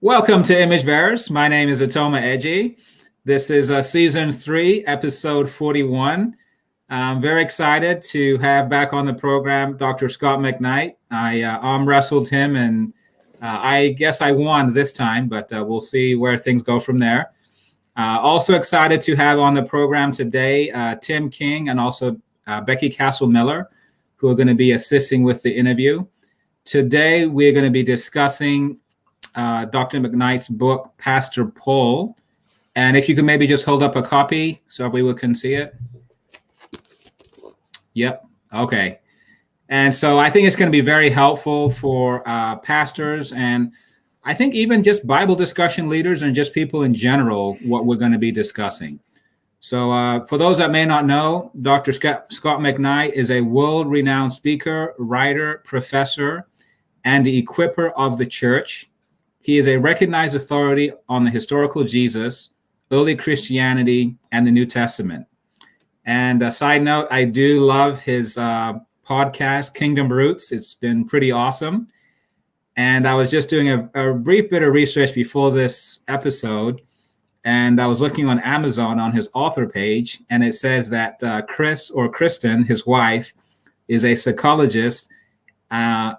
Welcome to Image Bearers. My name is Otoma Edje. This is season 3, episode 41. I'm very excited to have back on the program Dr. Scot McKnight. I arm wrestled him, and I guess I won this time, but we'll see where things go from there. Also excited to have on the program today Tim King and also Becky Castle Miller, who are going to be assisting with the interview. Today, we're going to be discussing Dr. McKnight's book, Pastor Paul. And if you can maybe just hold up a copy so everyone can see it. Yep. Okay. And so I think it's going to be very helpful for pastors, and I think even just Bible discussion leaders and just people in general, what we're going to be discussing. So for those that may not know, Dr. Scot McKnight is a world-renowned speaker, writer, professor, and the equipper of the church. He is a recognized authority on the historical Jesus, early Christianity, and the New Testament. And a side note, I do love his podcast, Kingdom Roots. It's been pretty awesome. And I was just doing a brief bit of research before this episode, and I was looking on Amazon on his author page, and it says that Kristen, his wife, is a psychologist and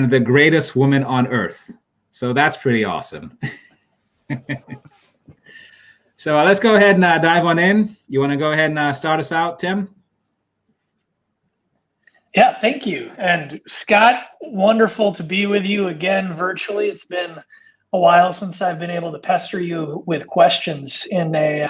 the greatest woman on earth. So that's pretty awesome. So let's go ahead and dive on in. You want to go ahead and start us out, Tim? Yeah, thank you. And Scott, wonderful to be with you again virtually. It's been a while since I've been able to pester you with questions in a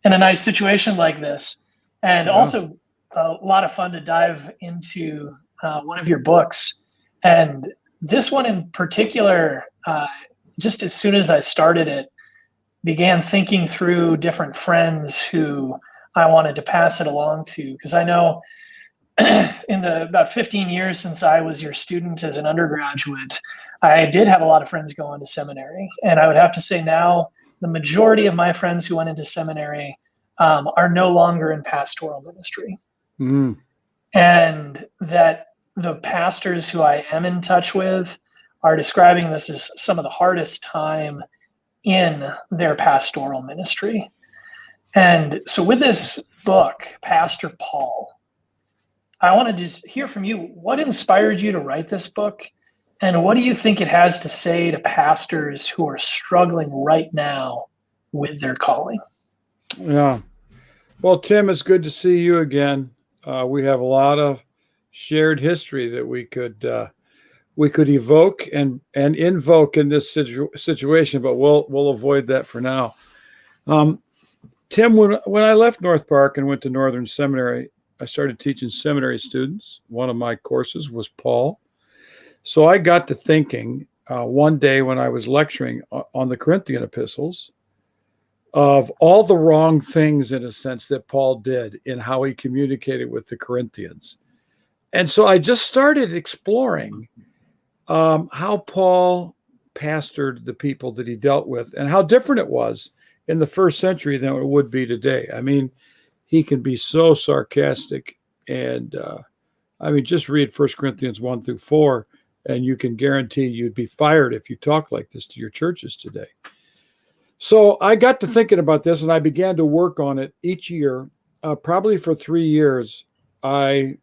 nice situation like this. And also a lot of fun to dive into one of your books. And this one in particular, just as soon as I started it, began thinking through different friends who I wanted to pass it along to, because I know in the about 15 years since I was your student as an undergraduate, I did have a lot of friends going to seminary. And I would have to say now the majority of my friends who went into seminary are no longer in pastoral ministry. Mm. And that the pastors who I am in touch with are describing this as some of the hardest time in their pastoral ministry. And so with this book, Pastor Paul, I want to just hear from you. What inspired you to write this book? And what do you think it has to say to pastors who are struggling right now with their calling? Yeah. Well, Tim, it's good to see you again. We have a lot of shared history that we could evoke and invoke in this situation, but we'll avoid that for now. Tim, when I left North Park and went to Northern Seminary, I started teaching seminary students. One of my courses was Paul. So I got to thinking one day when I was lecturing on the Corinthian epistles of all the wrong things, in a sense, that Paul did in how he communicated with the Corinthians. And so I just started exploring how Paul pastored the people that he dealt with and how different it was in the first century than it would be today. I mean, he can be so sarcastic, and just read 1 Corinthians 1-4, and you can guarantee you'd be fired if you talk like this to your churches today. So I got to thinking about this, and I began to work on it each year. Probably for 3 years, I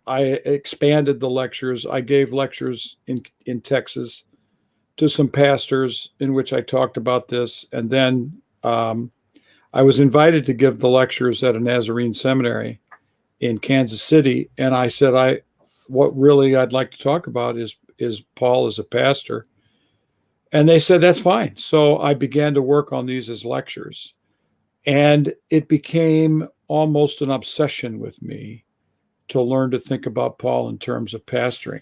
expanded the lectures. I gave lectures in Texas to some pastors in which I talked about this. And then I was invited to give the lectures at a Nazarene seminary in Kansas City. And I said, what really I'd like to talk about is Paul as a pastor. And they said, that's fine. So I began to work on these as lectures. And it became almost an obsession with me to learn to think about Paul in terms of pastoring.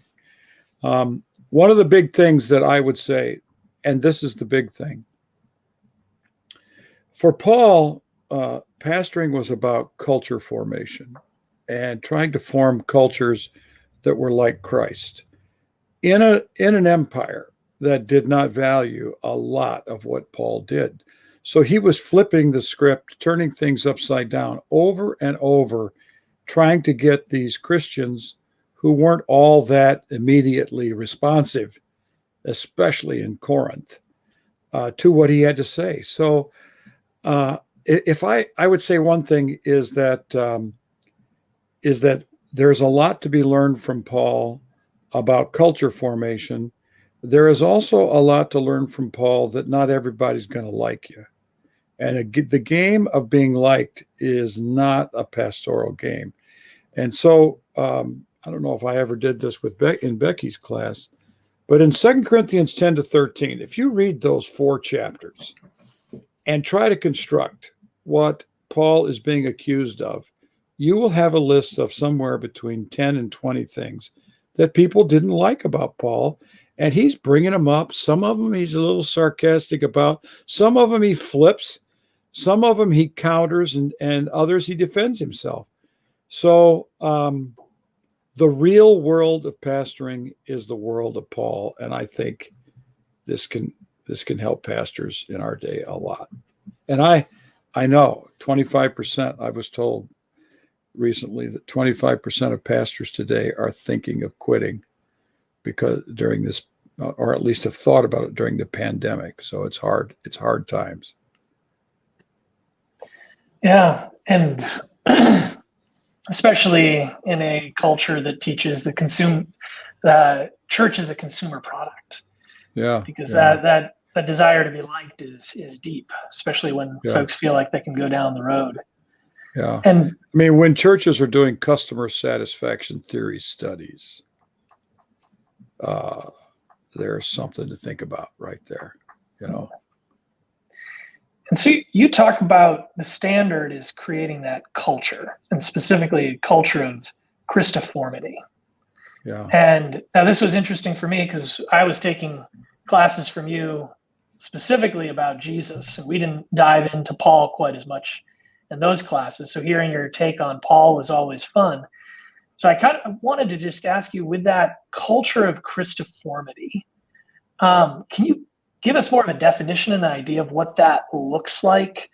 One of the big things that I would say, and this is the big thing, for Paul, pastoring was about culture formation and trying to form cultures that were like Christ in an empire that did not value a lot of what Paul did. So he was flipping the script, turning things upside down over and over, trying to get these Christians who weren't all that immediately responsive, especially in Corinth, to what he had to say. So if I would say one thing is that there's a lot to be learned from Paul about culture formation. There is also a lot to learn from Paul that not everybody's going to like you. And the game of being liked is not a pastoral game. And so I don't know if I ever did this with in Becky's class, but in 2 Corinthians 10 to 13, if you read those 4 chapters and try to construct what Paul is being accused of, you will have a list of somewhere between 10 and 20 things that people didn't like about Paul. And he's bringing them up. Some of them he's a little sarcastic about. Some of them he flips. Some of them he counters, and others he defends himself. So the real world of pastoring is the world of Paul. And I think this can help pastors in our day a lot. And I know 25%, I was told recently that 25% of pastors today are thinking of quitting because during this, or at least have thought about it during the pandemic. So it's hard times. Yeah. And especially in a culture that teaches the church is a consumer product. Yeah. Because that desire to be liked is deep, especially when folks feel like they can go down the road. Yeah. And I mean, when churches are doing customer satisfaction theory studies, there's something to think about right there, you know. And so you talk about the standard is creating that culture, and specifically a culture of Christiformity. Yeah. And now this was interesting for me because I was taking classes from you specifically about Jesus, and we didn't dive into Paul quite as much in those classes. So hearing your take on Paul was always fun. So I kind of wanted to just ask you, with that culture of Christiformity, can you give us more of a definition and an idea of what that looks like?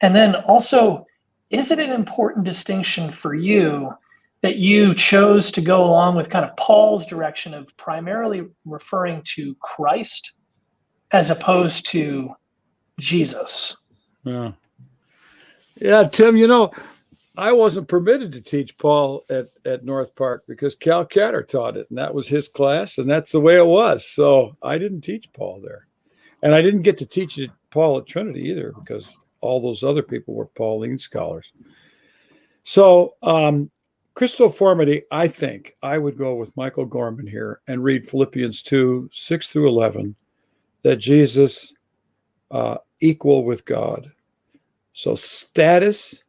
And then also, is it an important distinction for you that you chose to go along with kind of Paul's direction of primarily referring to Christ as opposed to Jesus? Yeah. Yeah, Tim, you know, I wasn't permitted to teach Paul at North Park because Cal Catter taught it, and that was his class, and that's the way it was. So I didn't teach Paul there. And I didn't get to teach Paul at Trinity either because all those other people were Pauline scholars. So Christiformity, I think I would go with Michael Gorman here and read Philippians 2, 6 through 11, that Jesus equal with God. So status,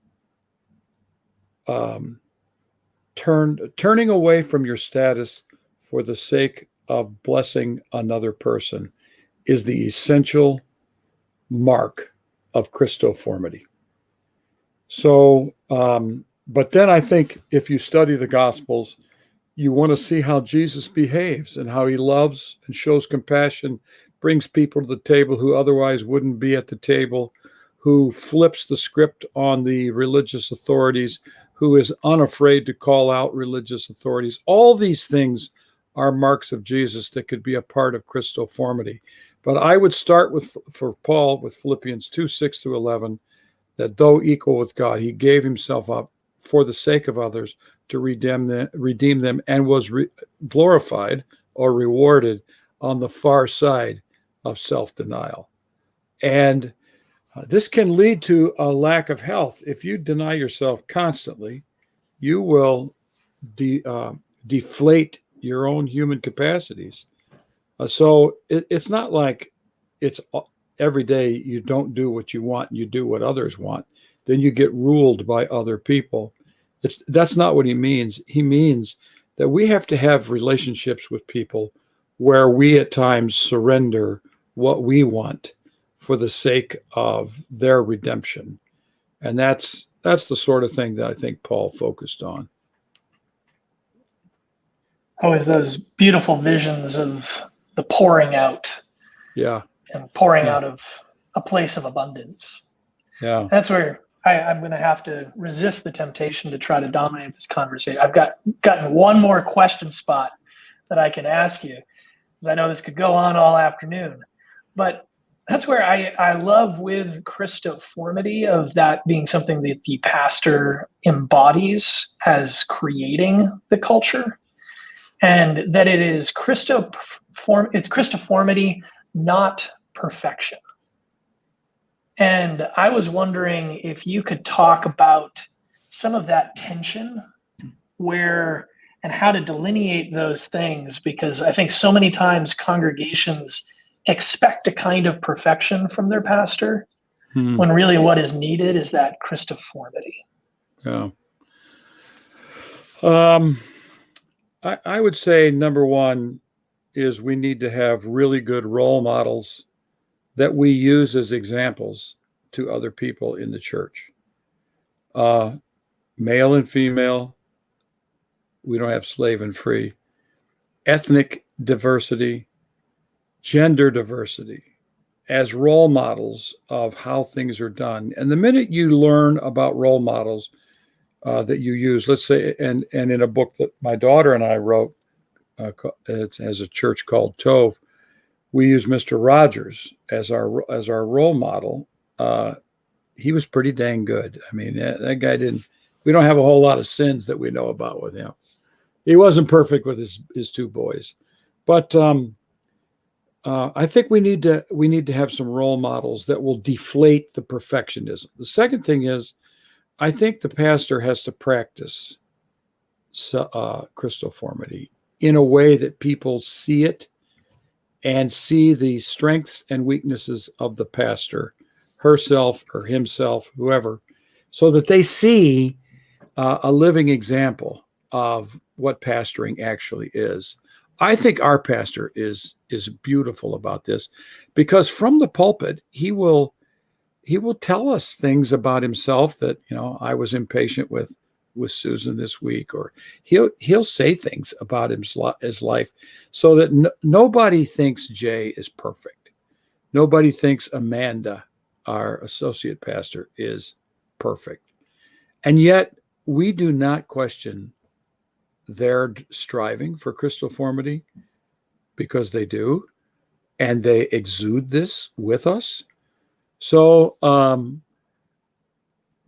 turning away from your status for the sake of blessing another person is the essential mark of Christiformity. So, but then I think if you study the Gospels, you want to see how Jesus behaves and how he loves and shows compassion, brings people to the table who otherwise wouldn't be at the table, who flips the script on the religious authorities, who is unafraid to call out religious authorities. All these things are marks of Jesus that could be a part of Christiformity. But I would start for Paul with Philippians 2, 6 through 11, that though equal with God, he gave himself up for the sake of others to redeem them and was glorified or rewarded on the far side of self-denial. And this can lead to a lack of health. If you deny yourself constantly, you will deflate your own human capacities. So it's not like it's every day you don't do what you want, you do what others want. Then you get ruled by other people. That's not what he means. He means that we have to have relationships with people where we at times surrender what we want for the sake of their redemption. And that's the sort of thing that I think Paul focused on. Always those beautiful visions of the pouring out. Yeah. And pouring out of a place of abundance. Yeah. That's where I'm going to have to resist the temptation to try to dominate this conversation. I've gotten one more question spot that I can ask you, because I know this could go on all afternoon. But that's where I love with Christiformity of that being something that the pastor embodies as creating the culture, and that it's Christiformity, not perfection. And I was wondering if you could talk about some of that tension and how to delineate those things, because I think so many times congregations expect a kind of perfection from their pastor when really what is needed is that Christiformity. Yeah. I would say number one is we need to have really good role models that we use as examples to other people in the church. Male and female, we don't have slave and free. Ethnic diversity, gender diversity, as role models of how things are done. And the minute you learn about role models that you use, let's say, and in a book that my daughter and I wrote, it has a church called Tove, we use Mr. Rogers as our role model. He was pretty dang good. I mean, that guy we don't have a whole lot of sins that we know about with him. He wasn't perfect with his two boys, but I think we need to have some role models that will deflate the perfectionism. The second thing is, I think the pastor has to practice Christiformity in a way that people see it and see the strengths and weaknesses of the pastor, herself or himself, whoever, so that they see a living example of what pastoring actually is. I think our pastor is beautiful about this, because from the pulpit, he will tell us things about himself that, I was impatient with Susan this week, or he'll say things about his life so that nobody thinks Jay is perfect. Nobody thinks Amanda, our associate pastor, is perfect. And yet we do not question their striving for Christiformity, because they do, and they exude this with us. So,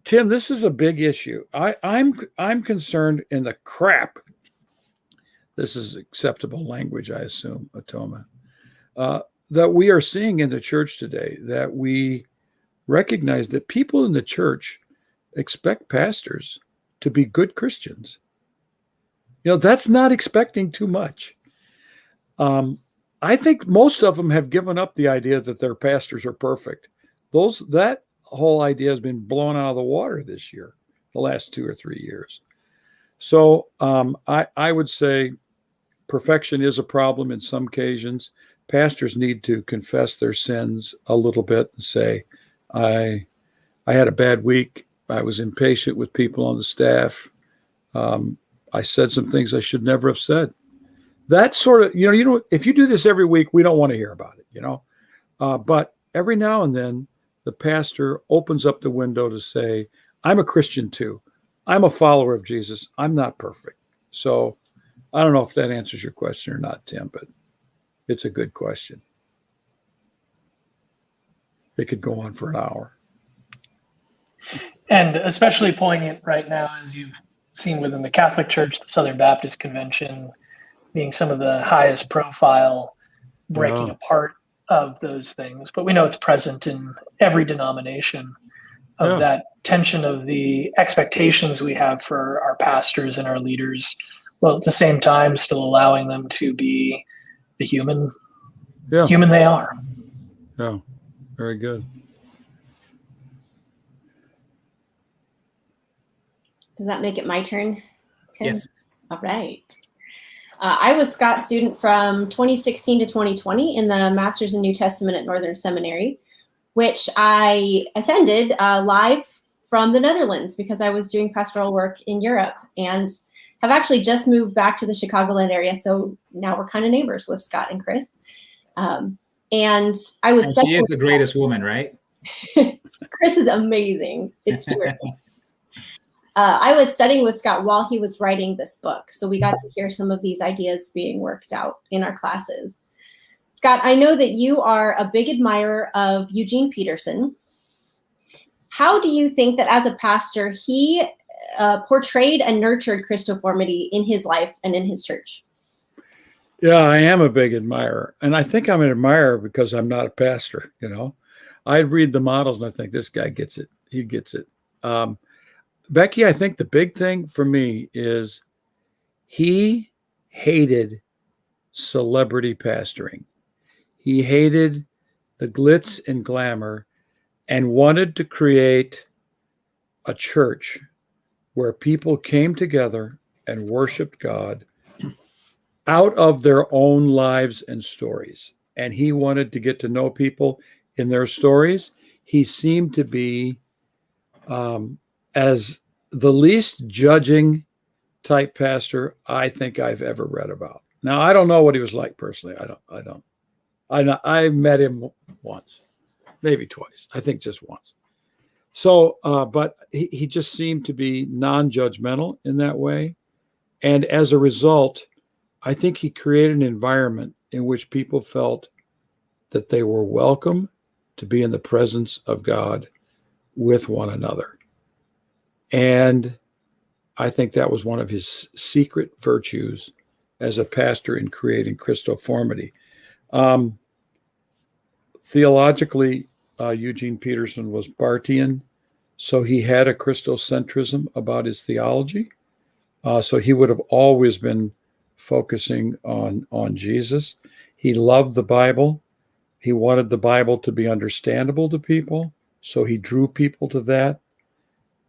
Tim, this is a big issue. I'm concerned in the crap. This is acceptable language, I assume, Otoma, that we are seeing in the church today, that we recognize that people in the church expect pastors to be good Christians. That's not expecting too much. I think most of them have given up the idea that their pastors are perfect. That whole idea has been blown out of the water this year, the last 2 or 3 years. So I would say perfection is a problem in some occasions. Pastors need to confess their sins a little bit and say, I had a bad week. I was impatient with people on the staff. I said some things I should never have said. That sort of, if you do this every week, we don't want to hear about it, but every now and then the pastor opens up the window to say, I'm a Christian too. I'm a follower of Jesus. I'm not perfect. So I don't know if that answers your question or not, Tim, but it's a good question. It could go on for an hour. And especially poignant right now, as you've seen within the Catholic Church, the Southern Baptist Convention being some of the highest profile breaking apart of those things. But we know it's present in every denomination of that tension of the expectations we have for our pastors and our leaders, while at the same time still allowing them to be the human they are. Yeah, very good. Does that make it my turn, Tim? Yes. All right. I was Scott's student from 2016 to 2020 in the Master's in New Testament at Northern Seminary, which I attended live from the Netherlands because I was doing pastoral work in Europe, and have actually just moved back to the Chicagoland area. So now we're kind of neighbors with Scott and Chris. And I was. And she is the greatest woman, right? Chris is amazing. It's terrific. I was studying with Scott while he was writing this book. So we got to hear some of these ideas being worked out in our classes. Scott, I know that you are a big admirer of Eugene Peterson. How do you think that as a pastor, he portrayed and nurtured Christiformity in his life and in his church? Yeah, I am a big admirer. And I think I'm an admirer because I'm not a pastor, you know. I read the models and I think this guy gets it. He gets it. Becky, I think the big thing for me is he hated celebrity pastoring. He hated the glitz and glamour and wanted to create a church where people came together and worshiped God out of their own lives and stories. And he wanted to get to know people in their stories. He seemed to be as the least judging type pastor I think I've ever read about. Now, I don't know what he was like personally. I met him once, maybe twice. I think just once. So, but he just seemed to be non-judgmental in that way. And as a result, I think he created an environment in which people felt that they were welcome to be in the presence of God with one another. And I think that was one of his secret virtues as a pastor in creating Christiformity. Theologically, Eugene Peterson was Barthian, so he had a Christocentrism about his theology. So he would have always been focusing on Jesus. He loved the Bible. He wanted the Bible to be understandable to people, so he drew people to that.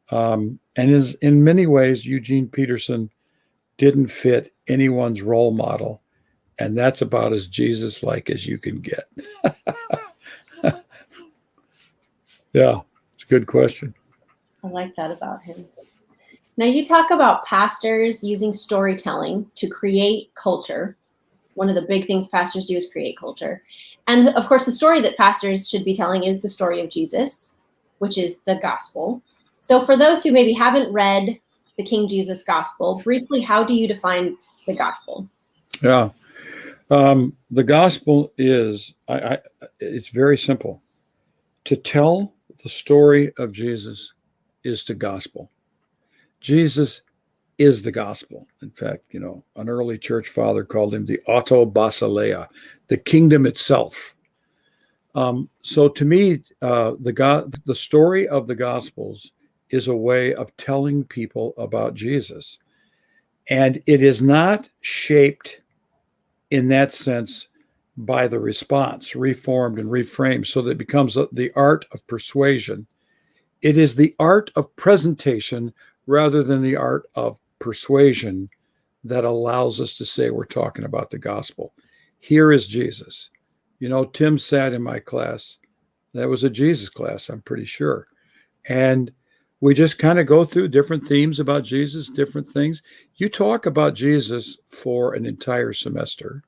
And in many ways, Eugene Peterson didn't fit anyone's role model, and that's about as Jesus-like as you can get. Yeah, it's a good question. I like that about him. Now, you talk about pastors using storytelling to create culture. One of the big things pastors do is create culture. And of course, the story that pastors should be telling is the story of Jesus, which is the gospel. So for those who maybe haven't read the King Jesus gospel, briefly, how do you define the gospel? Yeah. The gospel is, it's very simple. To tell the story of Jesus is the gospel. Jesus is the gospel. In fact, you know, an early church father called him the auto basileia, the kingdom itself. So to me, the story of the Gospels is a way of telling people about Jesus. And it is not shaped in that sense by the response, reformed and reframed, so that it becomes the art of persuasion. It is the art of presentation rather than the art of persuasion that allows us to say we're talking about the gospel. Here is Jesus. You know, Tim sat in my class. That was a Jesus class, I'm pretty sure. And we just kind of go through different themes about Jesus, different things. You talk about Jesus for an entire semester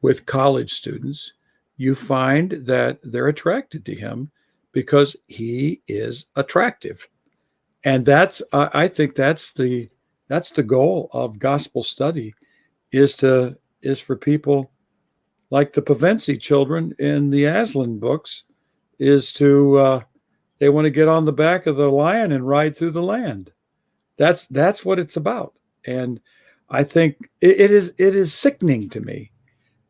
with college students, you find that they're attracted to him because he is attractive. And that's, I think that's the goal of gospel study is for people like the Pevensie children in the Aslan books is to, they want to get on the back of the lion and ride through the land. That's what it's about. And I think it is sickening to me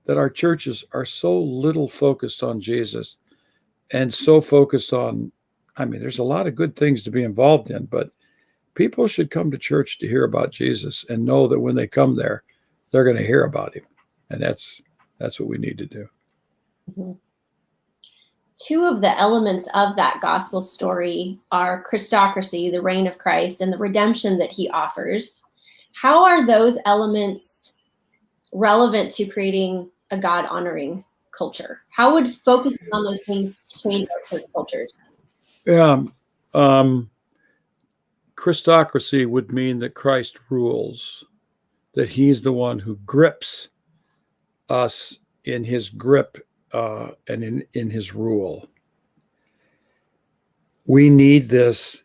that our churches are so little focused on Jesus and so focused on, I mean, there's a lot of good things to be involved in, but people should come to church to hear about Jesus and know that when they come there, they're going to hear about him. And that's what we need to do. Mm-hmm. Two of the elements of that gospel story are Christocracy, the reign of Christ, and the redemption that he offers. How are those elements relevant to creating a God-honoring culture? How would focusing on those things change our church cultures? Yeah. Christocracy would mean that Christ rules, that he's the one who grips us in his grip and in his rule. We need this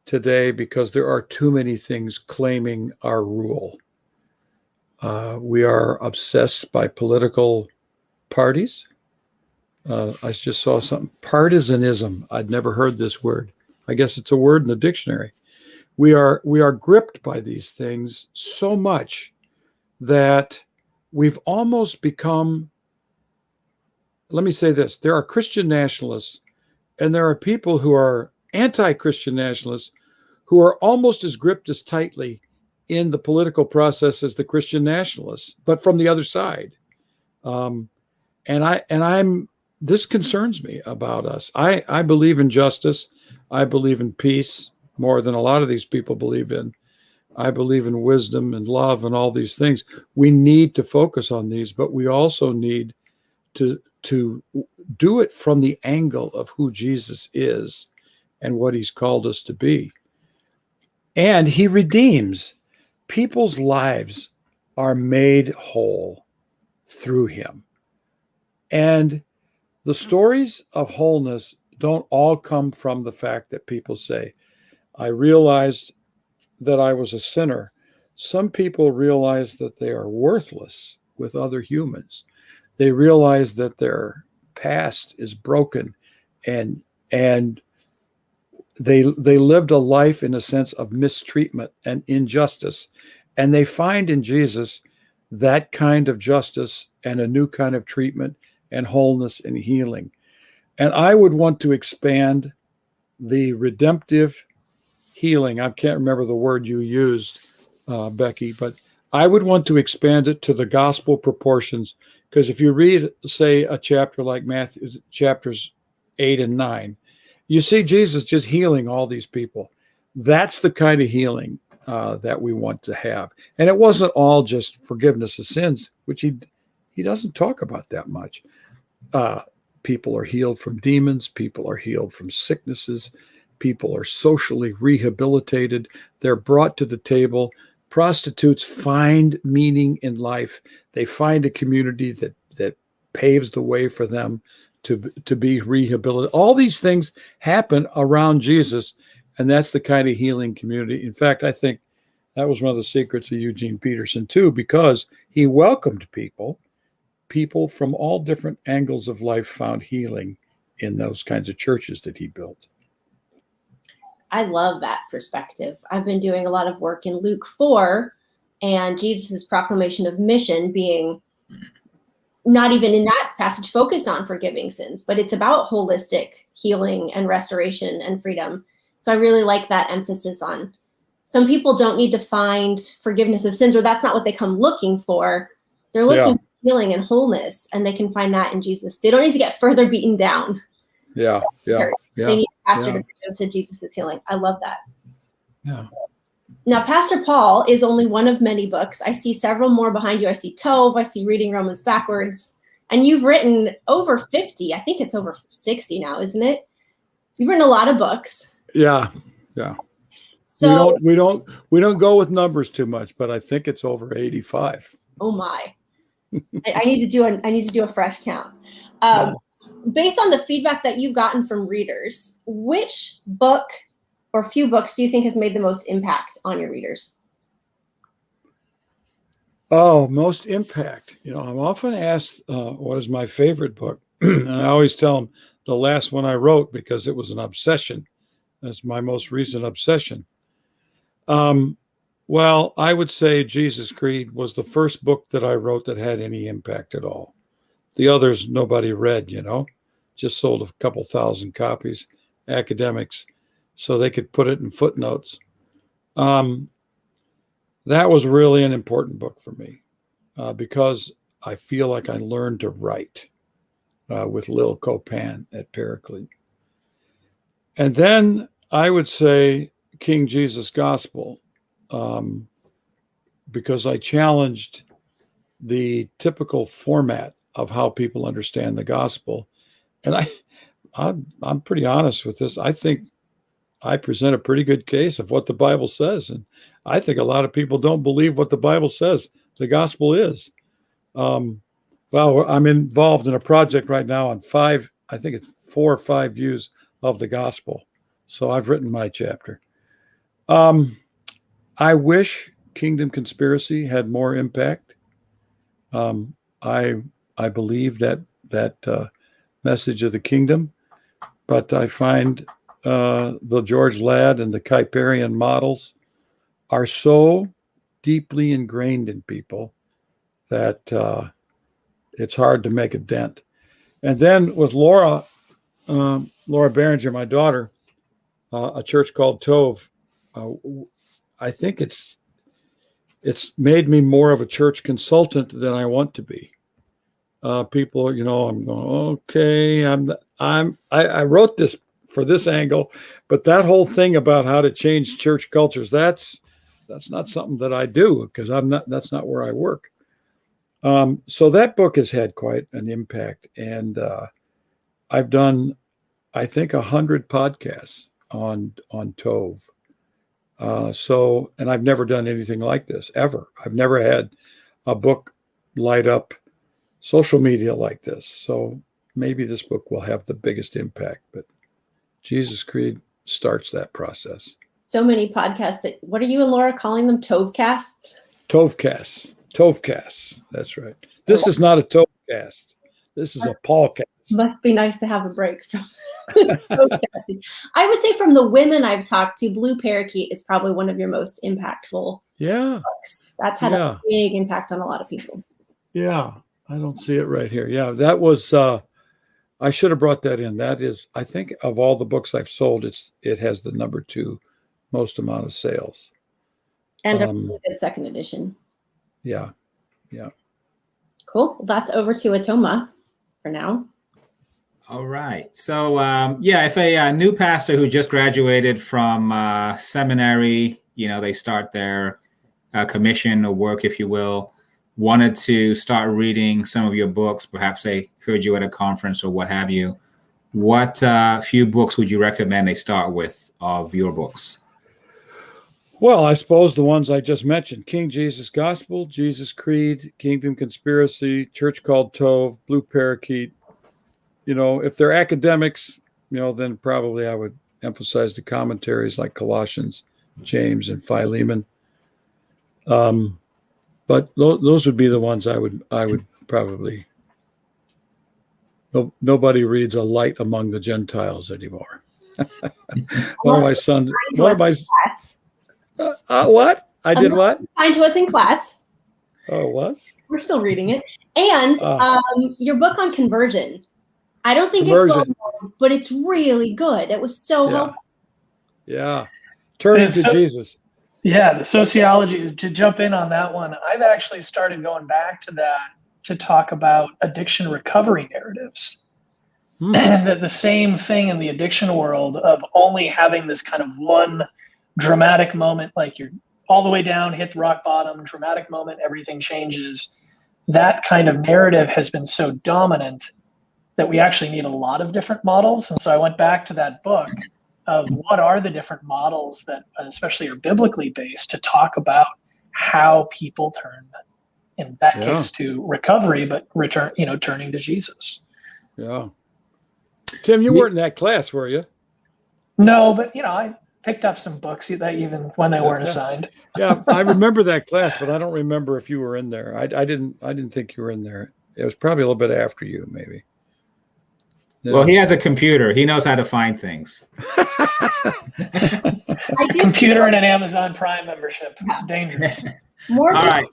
today because there are too many things claiming our rule. We are obsessed by political parties. I just saw something, partisanism. I'd never heard this word. I guess it's a word in the dictionary. We are gripped by these things so much that we've almost become, let me say this, there are Christian nationalists and there are people who are anti-Christian nationalists who are almost as gripped as tightly in the political process as the Christian nationalists, but from the other side. This concerns me about us. I believe in justice. I believe in peace more than a lot of these people believe in. I believe in wisdom and love and all these things. We need to focus on these, but we also need to do it from the angle of who Jesus is and what he's called us to be. And he redeems. People's lives are made whole through him. And the stories of wholeness don't all come from the fact that people say, I realized that I was a sinner. Some people realize that they are worthless with other humans. They realize that their past is broken and they lived a life in a sense of mistreatment and injustice. And they find in Jesus that kind of justice and a new kind of treatment and wholeness and healing. And I would want to expand the redemptive healing. I can't remember the word you used, Becky, but I would want to expand it to the gospel proportions. Because if you read, say, a chapter like Matthew, chapters 8 and 9, you see Jesus just healing all these people. That's the kind of healing that we want to have. And it wasn't all just forgiveness of sins, which he doesn't talk about that much. People are healed from demons. People are healed from sicknesses. People are socially rehabilitated. They're brought to the table. Prostitutes find meaning in life. They find a community that paves the way for them to be rehabilitated. All these things happen around Jesus, and that's the kind of healing community. In fact, I think that was one of the secrets of Eugene Peterson too, because he welcomed people. People from all different angles of life found healing in those kinds of churches that he built. I love that perspective. I've been doing a lot of work in Luke 4 and Jesus' proclamation of mission being not even in that passage focused on forgiving sins, but it's about holistic healing and restoration and freedom. So I really like that emphasis on some people don't need to find forgiveness of sins, or that's not what they come looking for. They're looking for healing and wholeness, and they can find that in Jesus. They don't need to get further beaten down. Yeah. They need a pastor to bring them to Jesus' healing. I love that. Yeah. Now, Pastor Paul is only one of many books. I see several more behind you. I see Tove. I see Reading Romans Backwards. And you've written over 50. I think it's over 60 now, isn't it? You've written a lot of books. Yeah. So we don't go with numbers too much, but I think it's over 85. Oh my! I need to do a fresh count. Based on the feedback that you've gotten from readers, which book or few books do you think has made the most impact on your readers? Oh, most impact. I'm often asked what is my favorite book, and I always tell them the last one I wrote because it was an obsession. That's my most recent obsession. Well, I would say Jesus Creed was the first book that I wrote that had any impact at all. The others nobody read, just sold a couple thousand copies, academics, so they could put it in footnotes. That was really an important book for me because I feel like I learned to write with Lil Copan at Paraclete. And then I would say King Jesus Gospel, because I challenged the typical format of how people understand the gospel. And I'm pretty honest with this. I think I present a pretty good case of what the Bible says. And I think a lot of people don't believe what the Bible says the gospel is. Well, I'm involved in a project right now on 4 or 5 views of the gospel. So I've written my chapter. I wish Kingdom Conspiracy had more impact. I I believe that message of the kingdom, but I find the George Ladd and the Kuyperian models are so deeply ingrained in people that it's hard to make a dent. And then with Laura Behringer, my daughter, a church called Tove, I think it's made me more of a church consultant than I want to be. People, I'm going, okay, I wrote this for this angle, but that whole thing about how to change church cultures, that's not something that I do, because that's not where I work. So that book has had quite an impact, and I've done, I think, 100 podcasts on Tove. And I've never done anything like this ever. I've never had a book light up social media like this. So maybe this book will have the biggest impact, but Jesus Creed starts that process. So many podcasts what are you and Laura calling them? Tovecasts? Tovecasts. That's right. This is not a Tovecast. This is a Paulcast. Must be nice to have a break from podcasting. I would say from the women I've talked to, Blue Parakeet is probably one of your most impactful books. That's had a big impact on a lot of people. Yeah, I don't see it right here. Yeah, that was, I should have brought that in. That is, I think of all the books I've sold, it has the number 2 most amount of sales. And a really good second edition. Yeah. Cool. Well, that's over to Otoma for now. All right. So, if a new pastor who just graduated from seminary, they start their commission or work, if you will, wanted to start reading some of your books, perhaps they heard you at a conference or what have you, what few books would you recommend they start with of your books? Well, I suppose the ones I just mentioned: King Jesus Gospel, Jesus Creed, Kingdom Conspiracy, Church Called Tove, Blue Parakeet. If they're academics, then probably I would emphasize the commentaries like Colossians, James, and Philemon. But those would be the ones I would probably. Nobody reads A Light Among the Gentiles anymore. One of my sons. What? I did what? Assigned to us in class. Oh, it was? We're still reading it. And your book on conversion. I don't think it's well known, but it's really good. It was so helpful. Yeah. Turning to Jesus. Yeah, the sociology, to jump in on that one, I've actually started going back to that to talk about addiction recovery narratives. That the same thing in the addiction world of only having this kind of one dramatic moment, like you're all the way down, hit rock bottom, dramatic moment, everything changes. That kind of narrative has been so dominant that we actually need a lot of different models. And so I went back to that book of what are the different models that especially are biblically based to talk about how people turn, in that case, to recovery, but turning to Jesus. Yeah. Tim, you weren't in that class, were you? No, but I picked up some books that even when they weren't assigned. Yeah, I remember that class, but I don't remember if you were in there. I didn't think you were in there. It was probably a little bit after you, maybe. Yeah. Well, he has a computer. He knows how to find things. Computer and an Amazon Prime membership. It's dangerous. All right.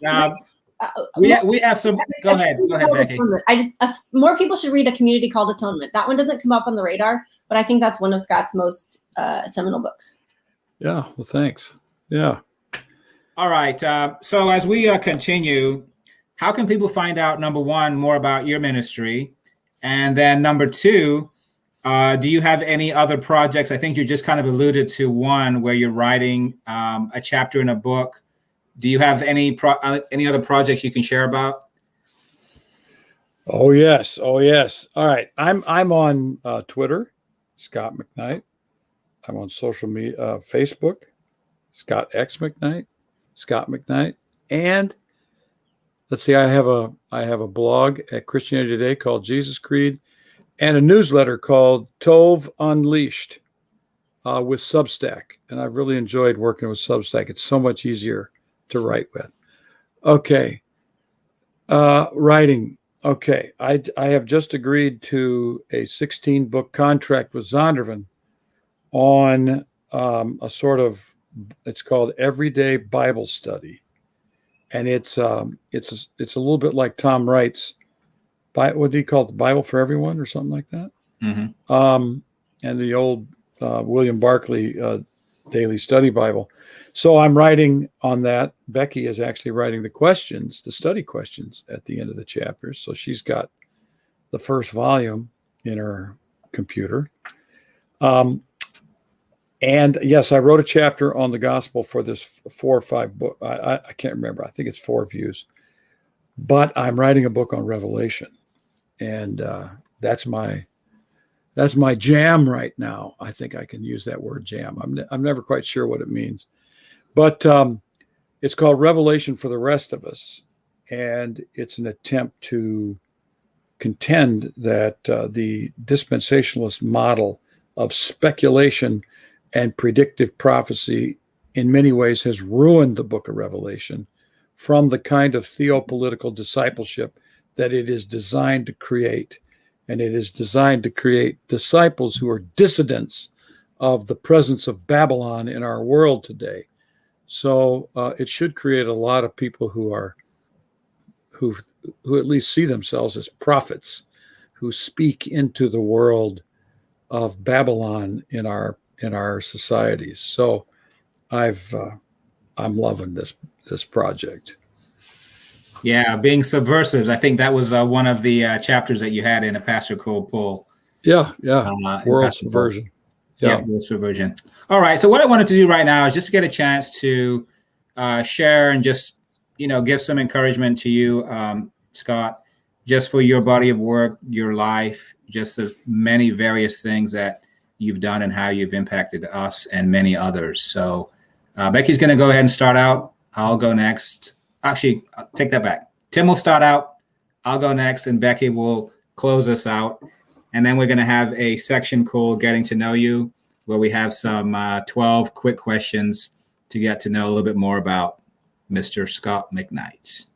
We have some. Go ahead, Becky. More people should read A Community Called Atonement. That one doesn't come up on the radar, but I think that's one of Scott's most seminal books. Yeah. Well, thanks. Yeah. All right. So as we continue, how can people find out, number one, more about your ministry? And then number two, do you have any other projects? I think you just kind of alluded to one where you're writing a chapter in a book. Do you have any other projects you can share about? Oh yes. All right. I'm on Twitter, Scot McKnight. I'm on social media, Facebook, Scot X McKnight, Scot McKnight, and let's see, I have a blog at Christianity Today called Jesus Creed, and a newsletter called Tove Unleashed with Substack. And I've really enjoyed working with Substack. It's so much easier to write with. Okay. Writing. Okay, I have just agreed to a 16-book contract with Zondervan on a sort of, it's called Everyday Bible Study, and it's a little bit like Tom Wright's, what do you call it, the Bible for Everyone or something like that, and the old William Barclay Daily Study Bible. So I'm writing on that. Becky is actually writing the study questions at the end of the chapters. So she's got the first volume in her computer. And yes, I wrote a chapter on the gospel for this 4 or 5 book. I can't remember. I think it's 4 views. But I'm writing a book on Revelation, and that's my jam right now. I think I can use that word jam. I'm never quite sure what it means, but it's called Revelation for the Rest of Us, and it's an attempt to contend that the dispensationalist model of speculation and predictive prophecy in many ways has ruined the book of Revelation from the kind of theopolitical discipleship that it is designed to create. And it is designed to create disciples who are dissidents of the presence of Babylon in our world today. So it should create a lot of people who at least see themselves as prophets, who speak into the world of Babylon in our societies. So I'm loving this project. Yeah, being subversive. I think that was one of the chapters that you had in a Pastor Cole poll. Yeah. World subversion. Yeah, world subversion. All right. So what I wanted to do right now is just to get a chance to share and just, give some encouragement to you, Scott, just for your body of work, your life, just the many various things that you've done and how you've impacted us and many others. So Becky's going to go ahead and start out. I'll go next. Actually, I'll take that back. Tim will start out. I'll go next, and Becky will close us out. And then we're going to have a section called Getting to Know You, where we have some 12 quick questions to get to know a little bit more about Mr. Scot McKnight.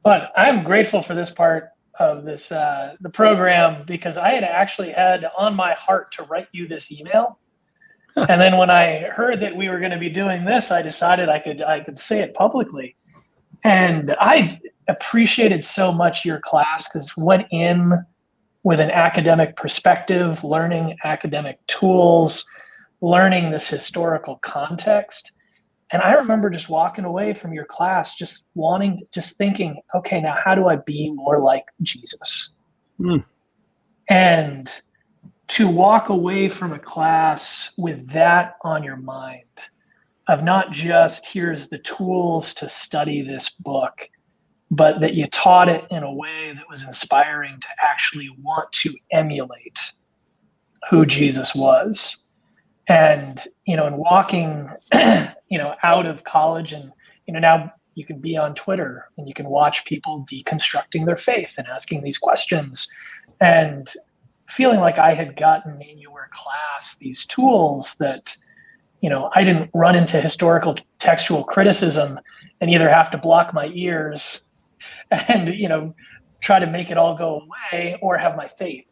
But I'm grateful for this part of this the program, because I had actually had on my heart to write you this email. And then when I heard that we were going to be doing this, I decided I could say it publicly. And I appreciated so much your class, because went in with an academic perspective, learning academic tools, learning this historical context. And I remember just walking away from your class, just thinking, okay, now how do I be more like Jesus? And to walk away from a class with that on your mind, of not just here's the tools to study this book, but that you taught it in a way that was inspiring to actually want to emulate who Jesus was. And, in walking, out of college, and, now you can be on Twitter and you can watch people deconstructing their faith and asking these questions, and feeling like I had gotten in your class these tools that, I didn't run into historical textual criticism and either have to block my ears and, try to make it all go away, or have my faith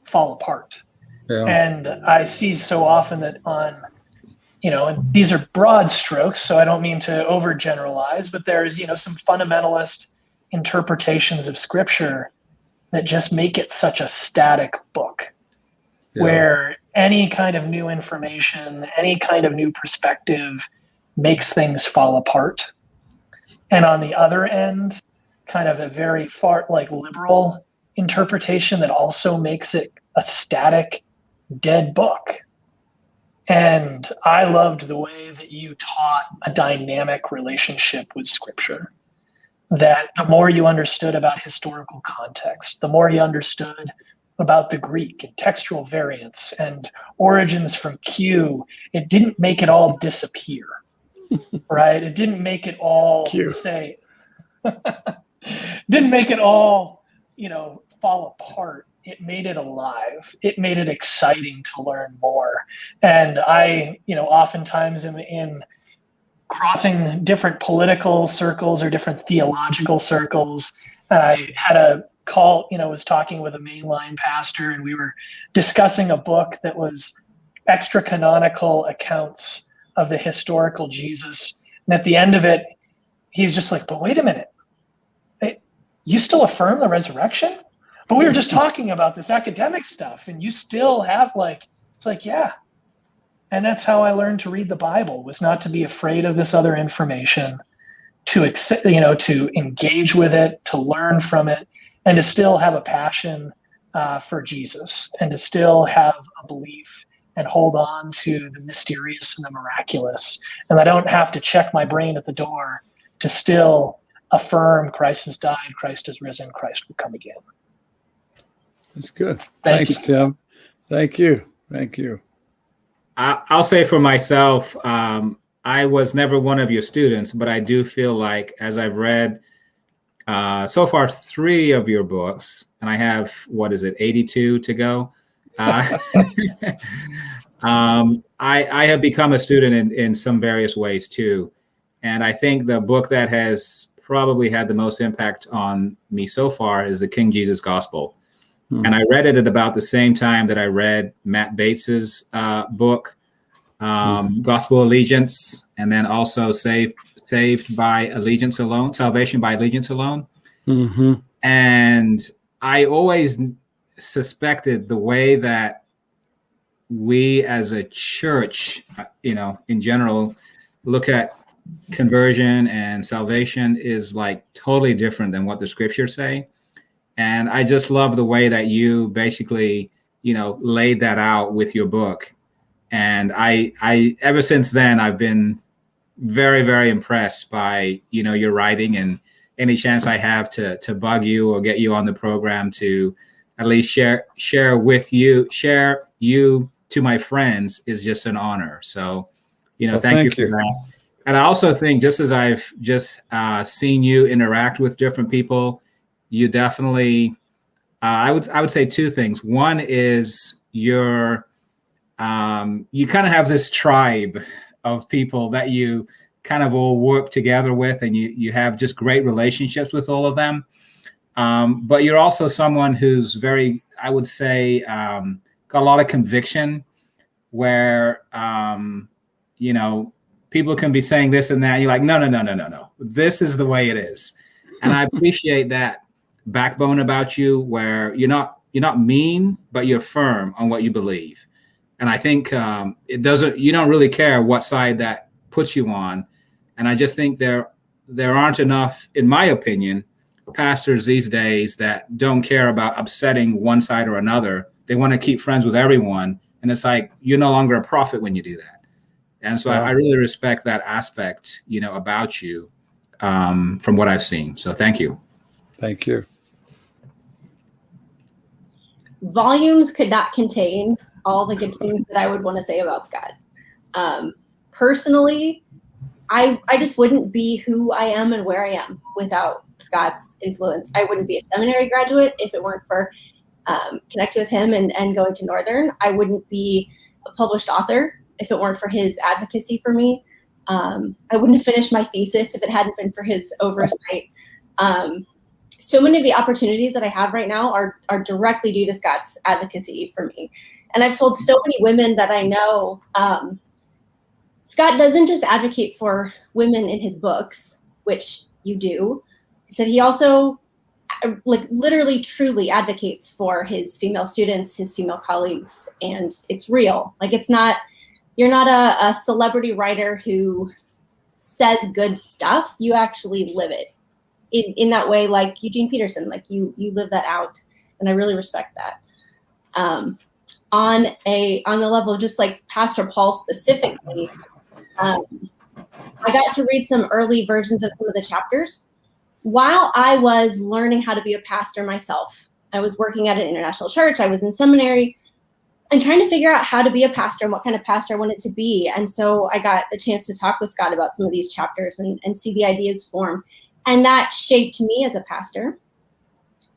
fall apart. Yeah. And I see so often that on, and these are broad strokes, so I don't mean to overgeneralize, but there's, some fundamentalist interpretations of scripture that just make it such a static book, where any kind of new information, any kind of new perspective makes things fall apart. And on the other end, kind of a very far, liberal interpretation that also makes it a static, dead book. And I loved the way that you taught a dynamic relationship with scripture, that the more you understood about historical context, the more you understood about the Greek and textual variants and origins from Q, it didn't make it all disappear, right? It didn't make it all didn't make it all, fall apart. It made it alive. It made it exciting to learn more. And I, oftentimes in crossing different political circles or different theological circles, I had a call, was talking with a mainline pastor, and we were discussing a book that was extra canonical accounts of the historical Jesus. And at the end of it, he was just like, but wait a minute, you still affirm the resurrection? But we were just talking about this academic stuff, and you still have it's like, yeah. And that's how I learned to read the Bible, was not to be afraid of this other information, to accept, to engage with it, to learn from it, and to still have a passion for Jesus, and to still have a belief and hold on to the mysterious and the miraculous. And I don't have to check my brain at the door to still affirm Christ has died, Christ has risen, Christ will come again. That's good. Thank Thanks, you. Tim. Thank you. Thank you. I'll say for myself, I was never one of your students, but I do feel like, as I've read so far 3 of your books, and I have, 82 to go. I have become a student in some various ways too. And I think the book that has probably had the most impact on me so far is the King Jesus Gospel. Mm-hmm. And I read it at about the same time that I read Matt Bates's book, Gospel Allegiance, and then also Saved by Allegiance Alone, Salvation by Allegiance Alone. Mm-hmm. And I always suspected the way that we as a church, in general, look at conversion and salvation is like totally different than what the scriptures say. And I just love the way that you basically, laid that out with your book. And I ever since then, I've been very, very impressed by, your writing, and any chance I have to bug you or get you on the program to at least share you to my friends is just an honor. So, thank you for that. And I also think, just as I've just seen you interact with different people, you definitely, I would say 2 things. One is you kind of have this tribe of people that you kind of all work together with, and you have just great relationships with all of them. But you're also someone who's very, I would say, got a lot of conviction, where, people can be saying this and that. And you're like, no. This is the way it is. And I appreciate that backbone about you, where you're not mean, but you're firm on what you believe. And I think you don't really care what side that puts you on. And I just think there aren't enough, in my opinion, pastors these days that don't care about upsetting one side or another. They want to keep friends with everyone. And it's like, you're no longer a prophet when you do that. And so I really respect that aspect, about you, from what I've seen. So thank you. Thank you. Volumes could not contain all the good things that I would want to say about Scott. Personally, I just wouldn't be who I am and where I am without Scott's influence. I wouldn't be a seminary graduate if it weren't for connecting with him and going to Northern. I wouldn't be a published author if it weren't for his advocacy for me. I wouldn't have finished my thesis if it hadn't been for his oversight. So many of the opportunities that I have right now are directly due to Scott's advocacy for me. And I've told so many women that I know, Scott doesn't just advocate for women in his books, which you do. He said he also literally truly advocates for his female students, his female colleagues, and it's real. You're not a celebrity writer who says good stuff. You actually live it in that way, like Eugene Peterson, you live that out. And I really respect that. On the level of just like Pastor Paul specifically, I got to read some early versions of some of the chapters while I was learning how to be a pastor myself. I was working at an international church. I was in seminary and trying to figure out how to be a pastor and what kind of pastor I wanted to be. And so I got a chance to talk with Scott about some of these chapters and see the ideas form. And that shaped me as a pastor.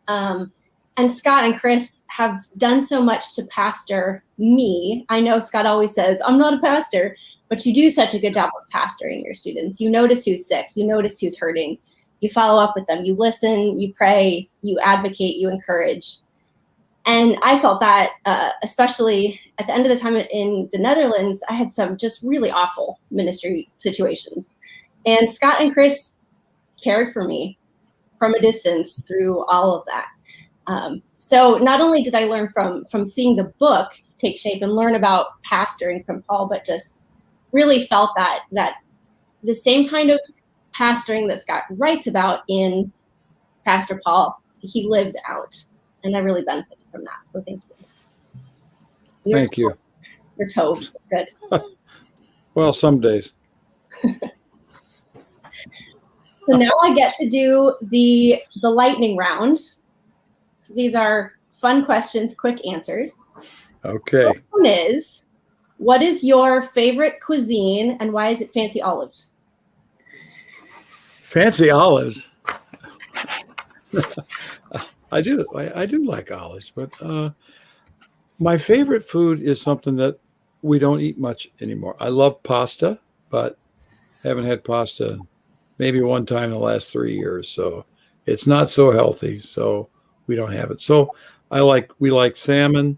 And Scott and Chris have done so much to pastor me. I know Scott always says, I'm not a pastor, but you do such a good job of pastoring your students. You notice who's sick. You notice who's hurting. You follow up with them. You listen, you pray, you advocate, you encourage. And I felt that, especially at the end of the time in the Netherlands, I had some just really awful ministry situations. And Scott and Chris cared for me from a distance through all of that. So not only did I learn from seeing the book take shape and learn about pastoring from Paul, but just really felt that the same kind of pastoring that Scott writes about in Pastor Paul, he lives out. And I really benefited from that. So thank you. Thank you. Your toes. Good. Well, some days. So now I get to do the lightning round. So these are fun questions, quick answers. Okay. First one is, what is your favorite cuisine and why is it fancy olives? Fancy olives. I do like olives, but my favorite food is something that we don't eat much anymore. I love pasta, but haven't had pasta maybe one time in the last 3 years. So it's not so healthy, so we don't have it. So we like salmon.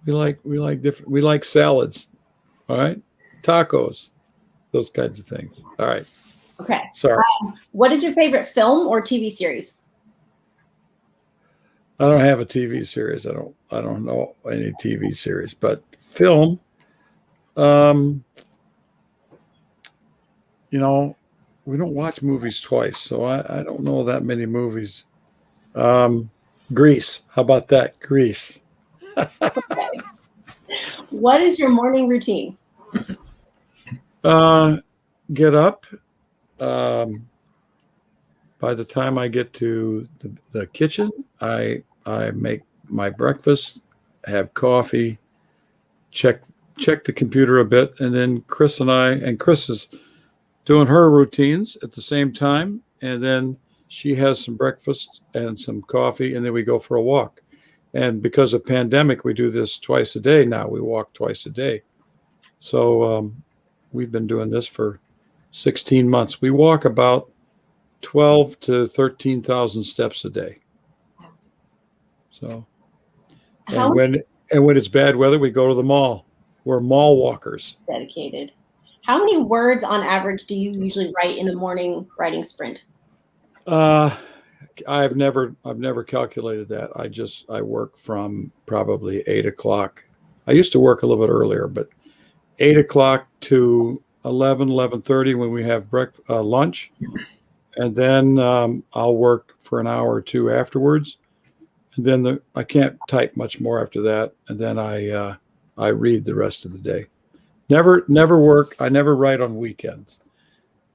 We like salads. All right. Tacos, those kinds of things. All right. Okay. Sorry. What is your favorite film or TV series? I don't have a TV series. I don't know any TV series, but film, we don't watch movies twice, so I don't know that many movies. Grease. How about that? Grease. Okay. What is your morning routine? Get up. By the time I get to the kitchen, I make my breakfast, have coffee, check the computer a bit, and then Chris is doing her routines at the same time, and then she has some breakfast and some coffee, and then we go for a walk. And because of pandemic, we do this twice a day now. We walk twice a day. So we've been doing this for 16 months. We walk about 12 to 13,000 steps a day. So, and when it's bad weather, we go to the mall. We're mall walkers. Dedicated. How many words on average do you usually write in a morning writing sprint? I've never calculated that. I work from probably 8 o'clock. I used to work a little bit earlier, but 8 o'clock to 11:30 when we have lunch, and then I'll work for an hour or two afterwards, and then I can't type much more after that, and then I read the rest of the day. Never work. I never write on weekends,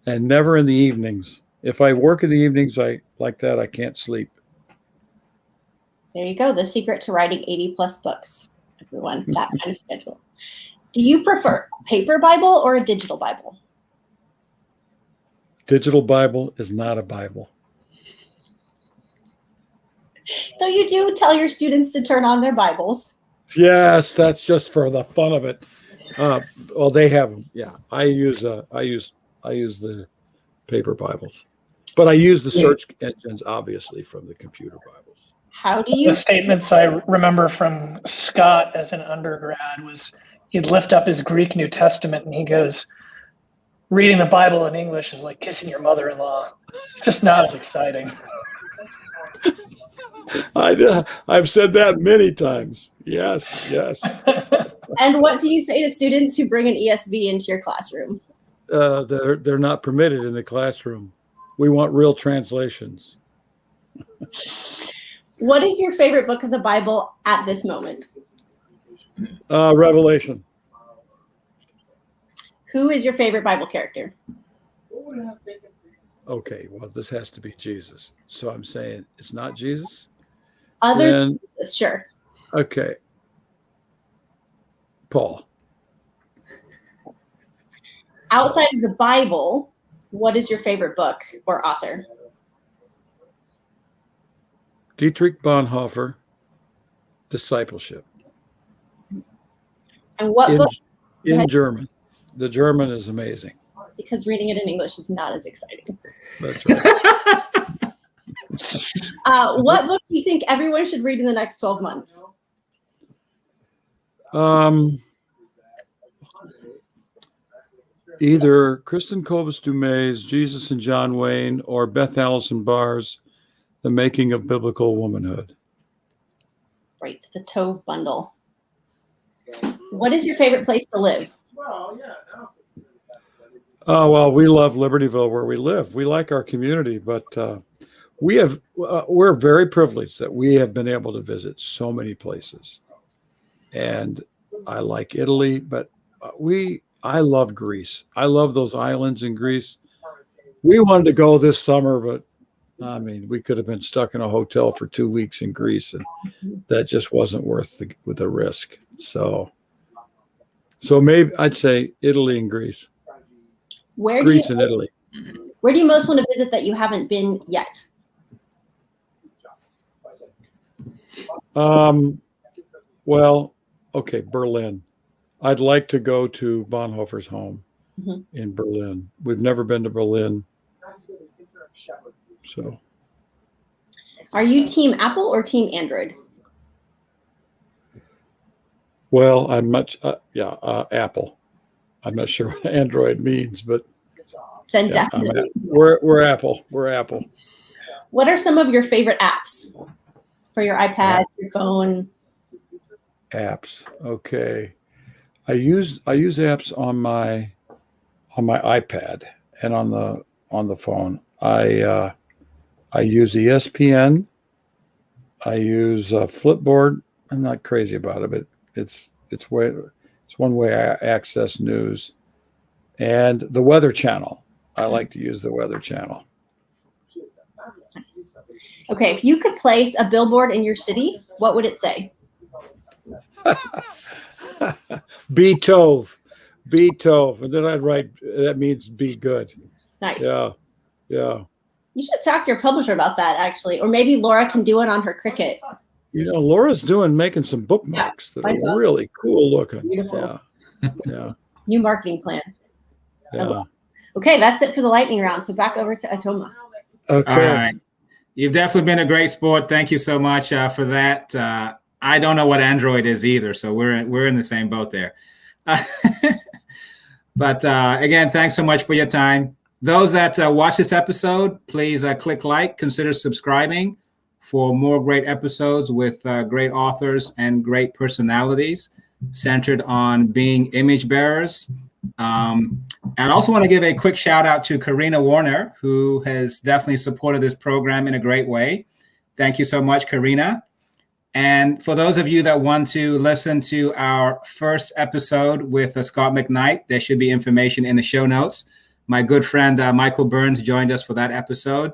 and never in the evenings. If I work in the evenings, I can't sleep. There you go. The secret to writing 80+ books, everyone. That kind of schedule. Do you prefer paper Bible or a digital Bible? Digital Bible is not a Bible. Though you do tell your students to turn on their Bibles. Yes, that's just for the fun of it. Well, they have them. Yeah, I use the paper Bibles, but I use the search engines obviously from the computer Bibles. How do you? The statements I remember from Scott as an undergrad was he'd lift up his Greek New Testament and he goes, reading the Bible in English is like kissing your mother-in-law. It's just not as exciting. I've said that many times. Yes. And what do you say to students who bring an ESV into your classroom? They're not permitted in the classroom. We want real translations. What is your favorite book of the Bible at this moment? Revelation. Who is your favorite Bible character? Okay, well, this has to be Jesus. So I'm saying it's not Jesus? Other than Jesus, sure. Okay. Paul. Outside of the Bible, what is your favorite book or author? Dietrich Bonhoeffer, Discipleship. And what book? In German. The German is amazing. because reading it in English is not as exciting. That's right. What book do you think everyone should read in the next 12 months? Either Kristen Kobus Dumay's Jesus and John Wayne or Beth Allison Barr's The Making of Biblical Womanhood. Right, the Tove bundle. What is your favorite place to live? Oh, well, we love Libertyville where we live. We like our community, but we're very privileged that we have been able to visit so many places. And I like Italy, but I love Greece. I love those islands in Greece. We wanted to go this summer, but I mean, we could have been stuck in a hotel for 2 weeks in Greece, and that just wasn't worth the risk. So maybe I'd say Italy and Greece. Greece and Italy. Where do you most want to visit that you haven't been yet? Well, okay, Berlin. I'd like to go to Bonhoeffer's home in Berlin. We've never been to Berlin. So, are you team Apple or team Android? Well, I'm Apple. I'm not sure what Android means, but then definitely we're Apple. We're Apple. What are some of your favorite apps for your iPad, your phone? Apps. Okay. I use apps on my iPad and on the phone. I use ESPN. I use Flipboard. I'm not crazy about it, but it's one way I access news. And the Weather Channel. I like to use the Weather Channel. Nice. Okay, if you could place a billboard in your city, what would it say? Be Tove. Be Tove. And then I'd write, that means be good. Nice. Yeah. You should talk to your publisher about that, actually. Or maybe Laura can do it on her Cricut. Laura's making some bookmarks that are really cool looking. Beautiful. Yeah. New marketing plan. Yeah. Okay, that's it for the lightning round. So back over to Otoma. Okay. All right. You've definitely been a great sport. Thank you so much for that. I don't know what Android is either, so we're in the same boat there. But again, thanks so much for your time. Those that watch this episode, please click like, consider subscribing for more great episodes with great authors and great personalities centered on being image bearers. I also want to give a quick shout out to Karina Warner, who has definitely supported this program in a great way. Thank you so much, Karina. And for those of you that want to listen to our first episode with Scot McKnight, there should be information in the show notes. My good friend Michael Burns joined us for that episode,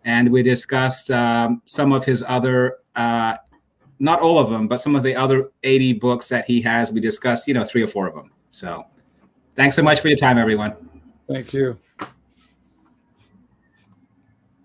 and we discussed some of his other, not all of them, but some of the other 80 books that he has. We discussed, 3 or 4 of them. So thanks so much for your time, everyone. Thank you.